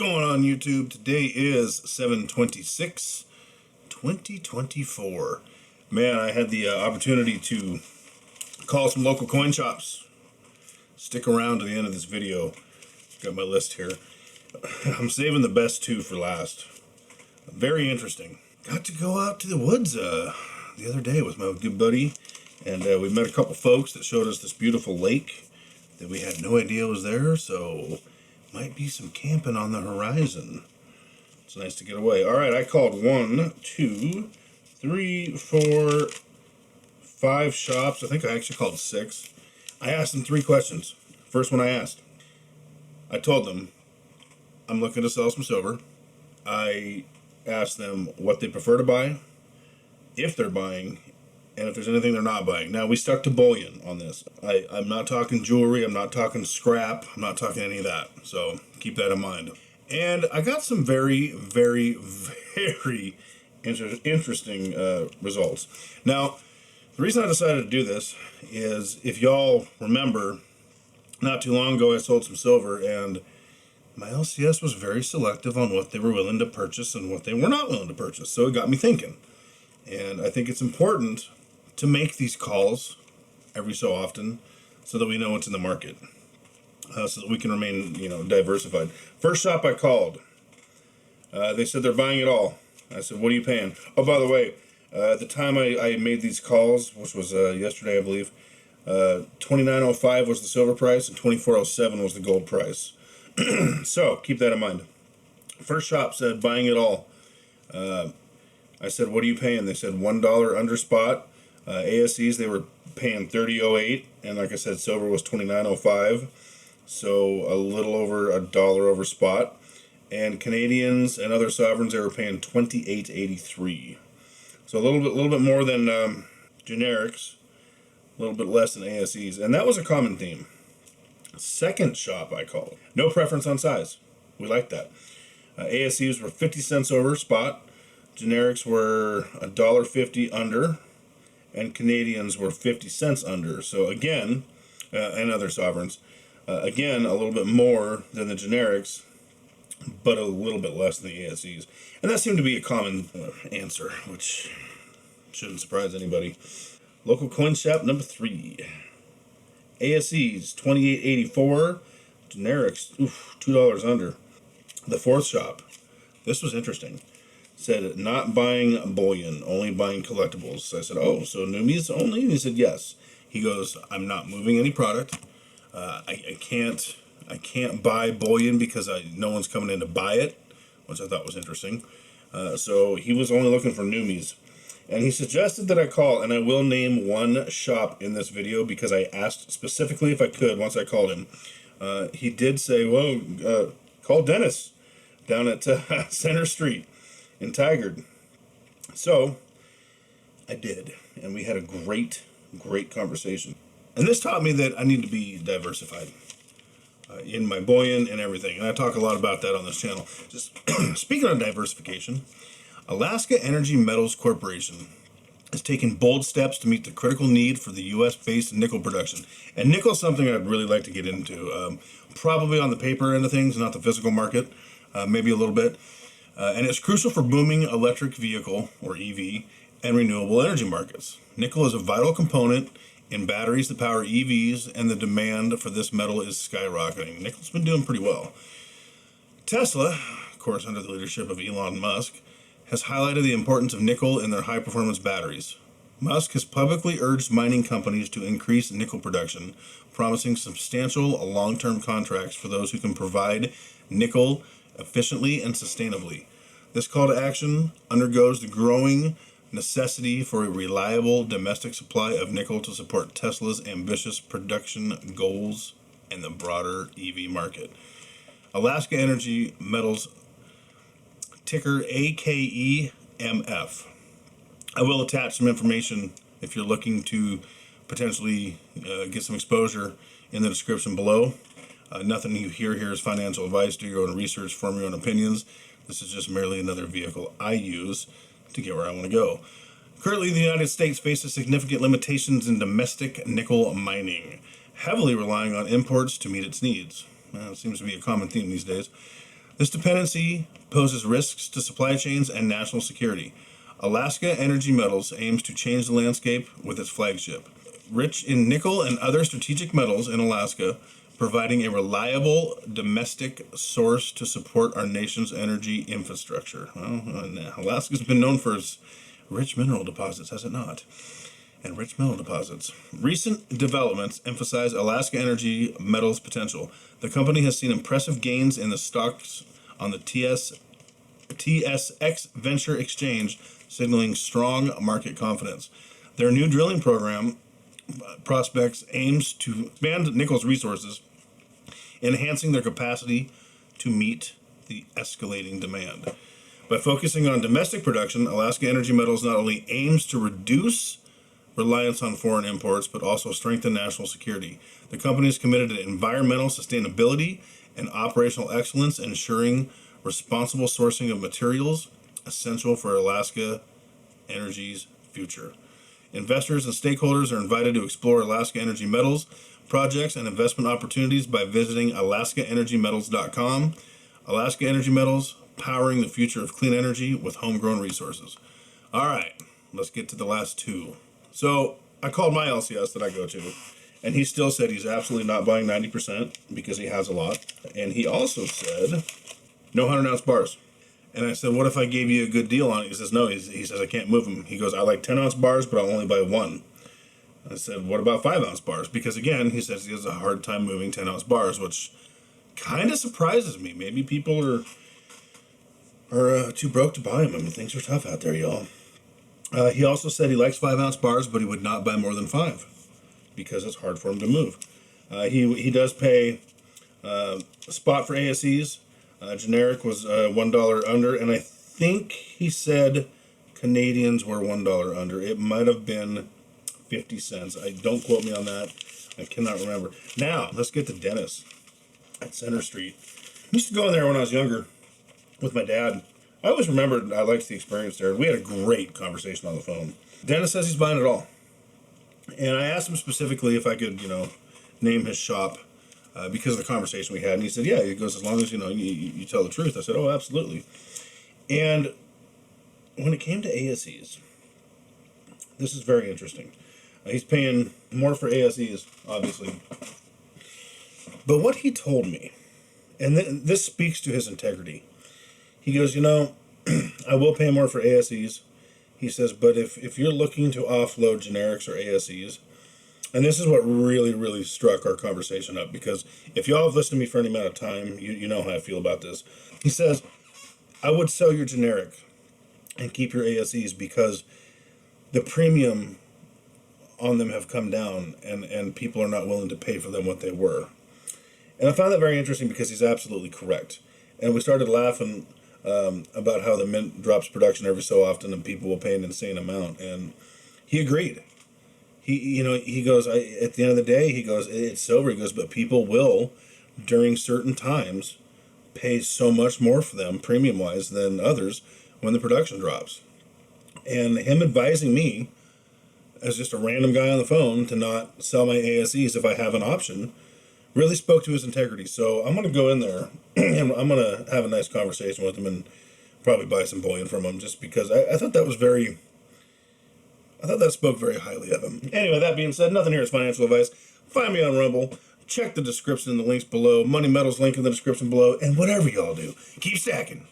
going on, YouTube? Today is 7/26/2024. Man, I had the opportunity to call some local coin shops. Stick around to the end of this video. Got my list here. I'm saving the best two for last. Very interesting. Got to go out to the woods the other day with my good buddy, and we met a couple folks that showed us this beautiful lake that we had no idea was there, so might be some camping on the horizon. It's nice to get away. All right, I called 1, 2, 3, 4, 5 shops. I think I actually called 6. I asked them 3 questions. First one I asked, I told them, I'm looking to sell some silver. I asked them what they prefer to buy, if they're buying, and if there's anything they're not buying. Now, we stuck to bullion on this. I'm not talking jewelry, I'm not talking scrap, I'm not talking any of that. So keep that in mind. And I got some very, very, very interesting results. Now, the reason I decided to do this is, if y'all remember, not too long ago I sold some silver, and my LCS was very selective on what they were willing to purchase and what they were not willing to purchase. So it got me thinking. And I think it's important to make these calls every so often so that we know what's in the market, so that we can remain, diversified. First shop I called, they said they're buying it all. I said, what are you paying? Oh, by the way, at the time I made these calls, which was yesterday, I believe, $29.05 was the silver price and $24.07 was the gold price. So keep that in mind. First shop said buying it all. I said, what are you paying? They said $1 under spot. ASEs, they were paying $30.08, and like I said, silver was $29.05, so a little over $1 over spot. And Canadians and other sovereigns, they were paying $28.83, so a little bit more than generics, a little bit less than ASEs, and that was a common theme. Second shop I called, no preference on size. We like that. ASEs were 50 cents over spot. Generics were $1.50 under, and Canadians were 50 cents under. So again, and other sovereigns, again, a little bit more than the generics, but a little bit less than the ASEs. And that seemed to be a common answer, which shouldn't surprise anybody. Local coin shop number 3. ASEs, $28.84. Generics, $2 under. The fourth shop, this was interesting, said not buying bullion, only buying collectibles. I said, oh, so Numis only? And he said, yes. He goes, I'm not moving any product. I can't buy bullion because no one's coming in to buy it, which I thought was interesting. So he was only looking for Numis. And he suggested that I call, and I will name one shop in this video because I asked specifically if I could once I called him. He did say, well, call Dennis down at Center Street in Tigard. So I did, and we had a great conversation. And this taught me that I need to be diversified in my bullion and everything. And I talk a lot about that on this channel. Just speaking of diversification, Alaska Energy Metals Corporation has taken bold steps to meet the critical need for the U.S.-based nickel production. And nickel is something I'd really like to get into, probably on the paper end of things, not the physical market, maybe a little bit. And it's crucial for booming electric vehicle, or EV, and renewable energy markets. Nickel is a vital component in batteries that power EVs, and the demand for this metal is skyrocketing. Nickel's been doing pretty well. Tesla, of course under the leadership of Elon Musk, has highlighted the importance of nickel in their high-performance batteries. Musk has publicly urged mining companies to increase nickel production, promising substantial long-term contracts for those who can provide nickel efficiently and sustainably. This call to action undergoes the growing necessity for a reliable domestic supply of nickel to support Tesla's ambitious production goals and the broader EV market. Alaska Energy Metals, ticker AKEMF. I will attach some information if you're looking to potentially get some exposure in the description below. Nothing you hear here is financial advice. Do your own research, form your own opinions. This is just merely another vehicle I use to get where I want to go. Currently, the United States faces significant limitations in domestic nickel mining, heavily relying on imports to meet its needs. It seems to be a common theme these days. This dependency poses risks to supply chains and national security. Alaska Energy Metals aims to change the landscape with its flagship. Rich in nickel and other strategic metals in Alaska, providing a reliable domestic source to support our nation's energy infrastructure. Well, Alaska's been known for its rich mineral deposits, has it not? And rich metal deposits. Recent developments emphasize Alaska Energy Metals' potential. The company has seen impressive gains in the stocks on the TSX Venture Exchange, signaling strong market confidence. Their new drilling program prospects aims to expand nickel's resources, enhancing their capacity to meet the escalating demand. By focusing on domestic production, Alaska Energy Metals not only aims to reduce reliance on foreign imports, but also strengthen national security. The company is committed to environmental sustainability and operational excellence, ensuring responsible sourcing of materials essential for Alaska Energy's future. Investors and stakeholders are invited to explore Alaska Energy Metals projects and investment opportunities by visiting alaskaenergymetals.com. Alaska Energy Metals, powering the future of clean energy with homegrown resources. All right, let's get to the last two. So I called my LCS that I go to, and he still said he's absolutely not buying 90% because he has a lot. And he also said no 100-ounce bars. And I said, what if I gave you a good deal on it? He says, no. He says, I can't move them. He goes, I like 10-ounce bars, but I'll only buy one. I said, what about 5-ounce bars? Because, again, he says he has a hard time moving 10-ounce bars, which kind of surprises me. Maybe people are too broke to buy them. I mean, things are tough out there, y'all. He also said he likes 5-ounce bars, but he would not buy more than 5 because it's hard for him to move. He does pay spot for ASEs. Generic was $1 under, and I think he said Canadians were $1 under. It might have been 50 cents. Don't quote me on that. I cannot remember. Now, let's get to Dennis at Center Street. I used to go in there when I was younger with my dad. I always remembered I liked the experience there. We had a great conversation on the phone. Dennis says he's buying it all. And I asked him specifically if I could, name his shop because of the conversation we had. And he said, yeah. He goes, as long as, you tell the truth. I said, oh, absolutely. And when it came to ASEs, this is very interesting. He's paying more for ASEs, obviously. But what he told me, and this speaks to his integrity, he goes, I will pay more for ASEs. He says, but if you're looking to offload generics or ASEs, and this is what really, really struck our conversation up, because if y'all have listened to me for any amount of time, you know how I feel about this. He says, I would sell your generic and keep your ASEs because the premium on them have come down and people are not willing to pay for them what they were. And I found that very interesting because he's absolutely correct. And we started laughing about how the mint drops production every so often and people will pay an insane amount. And he agreed. He goes, at the end of the day, he goes, it's silver. He goes, but people will, during certain times, pay so much more for them, premium-wise, than others when the production drops. And him advising me, as just a random guy on the phone, to not sell my ASEs if I have an option, really spoke to his integrity. So I'm going to go in there and I'm going to have a nice conversation with him and probably buy some bullion from him just because I thought that spoke very highly of him. Anyway, that being said, nothing here is financial advice. Find me on Rumble. Check the description and the links below. Money Metals link in the description below. And whatever y'all do, keep stacking.